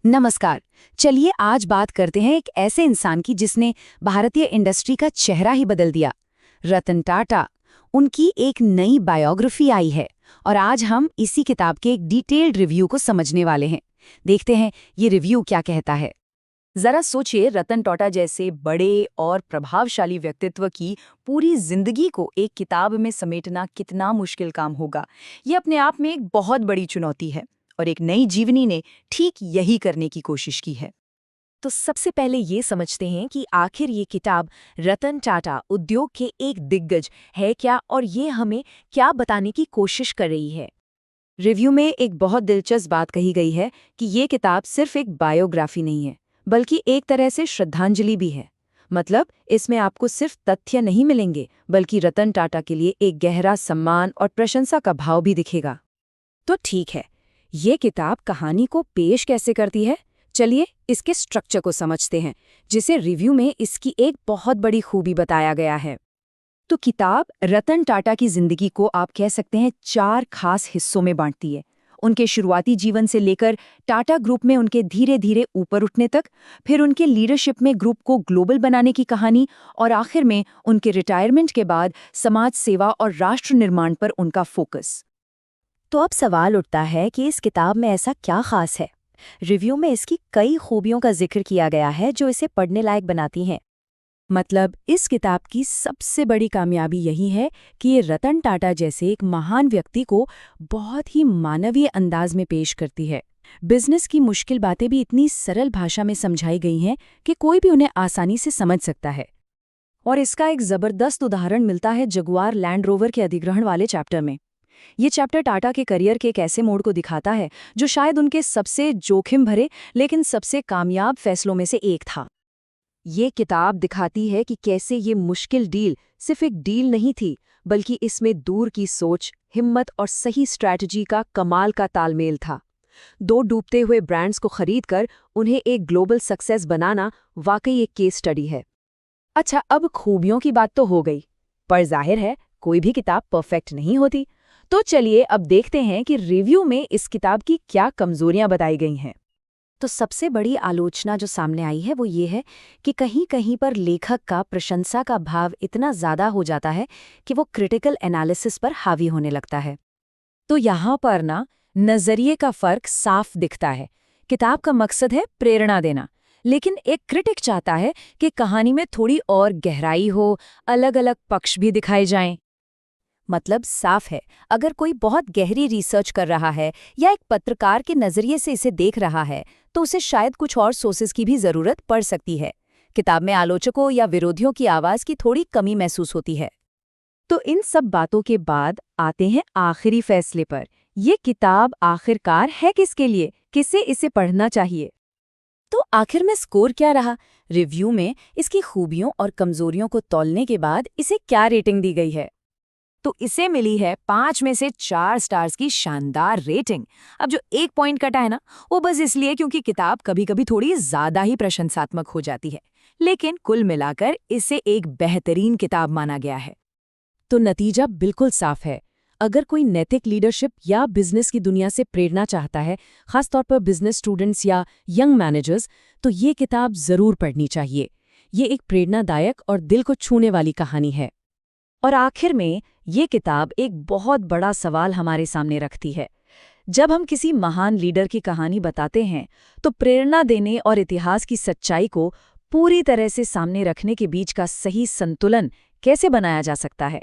नमस्कार। चलिए आज बात करते हैं एक ऐसे इंसान की जिसने भारतीय इंडस्ट्री का चेहरा ही बदल दिया। रतन टाटा। उनकी एक नई बायोग्राफी आई है और आज हम इसी किताब के एक डिटेल्ड रिव्यू को समझने वाले हैं। देखते हैं ये रिव्यू क्या कहता है। जरा सोचिए, रतन टाटा जैसे बड़े और प्रभावशाली व्यक्तित्व की पूरी जिंदगी को एक किताब में समेटना कितना मुश्किल काम होगा। ये अपने आप में एक बहुत बड़ी चुनौती है और एक नई जीवनी ने ठीक यही करने की कोशिश की है। तो सबसे पहले ये समझते हैं कि आखिर ये किताब रतन टाटा उद्योग के एक दिग्गज है क्या और ये हमें क्या बताने की कोशिश कर रही है। रिव्यू में एक बहुत दिलचस्प बात कही गई है कि ये किताब सिर्फ एक बायोग्राफी नहीं है, बल्कि एक तरह से श्रद्धांजलि भी है। मतलब इसमें आपको सिर्फ तथ्य नहीं मिलेंगे, बल्कि रतन टाटा के लिए एक गहरा सम्मान और प्रशंसा का भाव भी दिखेगा। तो ठीक है, ये किताब कहानी को पेश कैसे करती है? चलिए इसके स्ट्रक्चर को समझते हैं, जिसे रिव्यू में इसकी एक बहुत बड़ी खूबी बताया गया है। तो किताब रतन टाटा की जिंदगी को आप कह सकते हैं 4 खास हिस्सों में बांटती है। उनके शुरुआती जीवन से लेकर टाटा ग्रुप में उनके धीरे धीरे ऊपर उठने तक, फिर उनके लीडरशिप में ग्रुप को ग्लोबल बनाने की कहानी, और आखिर में उनके रिटायरमेंट के बाद समाज सेवा और राष्ट्र निर्माण पर उनका फोकस। तो अब सवाल उठता है कि इस किताब में ऐसा क्या खास है। रिव्यू में इसकी कई खूबियों का जिक्र किया गया है जो इसे पढ़ने लायक बनाती हैं। मतलब इस किताब की सबसे बड़ी कामयाबी यही है कि ये रतन टाटा जैसे एक महान व्यक्ति को बहुत ही मानवीय अंदाज में पेश करती है। बिजनेस की मुश्किल बातें भी इतनी सरल भाषा में समझाई गई हैं कि कोई भी उन्हें आसानी से समझ सकता है। और इसका एक जबरदस्त उदाहरण मिलता है जगुआर लैंड रोवर के अधिग्रहण वाले चैप्टर में। ये चैप्टर टाटा के करियर के एक ऐसे मोड़ को दिखाता है जो शायद उनके सबसे जोखिम भरे लेकिन सबसे कामयाब फैसलों में से एक था। ये किताब दिखाती है कि कैसे ये मुश्किल डील सिर्फ एक डील नहीं थी, बल्कि इसमें दूर की सोच, हिम्मत और सही स्ट्रैटेजी का कमाल का तालमेल था। 2 डूबते हुए ब्रांड्स को खरीदकर उन्हें एक ग्लोबल सक्सेस बनाना वाकई एक केस स्टडी है। अच्छा, अब खूबियों की बात तो हो गई, पर जाहिर है कोई भी किताब परफेक्ट नहीं होती। तो चलिए अब देखते हैं कि रिव्यू में इस किताब की क्या कमजोरियां बताई गई हैं। तो सबसे बड़ी आलोचना जो सामने आई है वो ये है कि कहीं कहीं पर लेखक का प्रशंसा का भाव इतना ज़्यादा हो जाता है कि वो क्रिटिकल एनालिसिस पर हावी होने लगता है। तो यहाँ पर ना नज़रिए का फ़र्क साफ दिखता है। किताब का मकसद है प्रेरणा देना, लेकिन एक क्रिटिक चाहता है कि कहानी में थोड़ी और गहराई हो, अलग अलग पक्ष भी दिखाए जाएं। मतलब साफ है, अगर कोई बहुत गहरी रिसर्च कर रहा है या एक पत्रकार के नज़रिए से इसे देख रहा है तो उसे शायद कुछ और सोर्सेज की भी ज़रूरत पड़ सकती है। किताब में आलोचकों या विरोधियों की आवाज़ की थोड़ी कमी महसूस होती है। तो इन सब बातों के बाद आते हैं आखिरी फैसले पर। ये किताब आखिरकार है किसके लिए, किसे इसे पढ़ना चाहिए? तो आखिर में स्कोर क्या रहा? रिव्यू में इसकी खूबियों और कमजोरियों को तौलने के बाद इसे क्या रेटिंग दी गई है? तो इसे मिली है 5 में से 4 स्टार्स की शानदार रेटिंग। अब जो 1 पॉइंट कटा है ना, वो बस इसलिए क्योंकि किताब कभी-कभी थोड़ी ज्यादा ही प्रशंसात्मक हो जाती है, लेकिन कुल मिलाकर इसे एक बेहतरीन किताब माना गया है। तो नतीजा बिल्कुल साफ है। अगर कोई नैतिक लीडरशिप या बिजनेस की दुनिया से प्रेरणा चाहता है, खासतौर पर बिजनेस स्टूडेंट्स या यंग मैनेजर्स, तो ये किताब जरूर पढ़नी चाहिए। ये एक प्रेरणादायक और दिल को छूने वाली कहानी है। और आखिर में ये किताब एक बहुत बड़ा सवाल हमारे सामने रखती है। जब हम किसी महान लीडर की कहानी बताते हैं, तो प्रेरणा देने और इतिहास की सच्चाई को पूरी तरह से सामने रखने के बीच का सही संतुलन कैसे बनाया जा सकता है?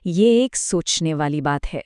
ये एक सोचने वाली बात है।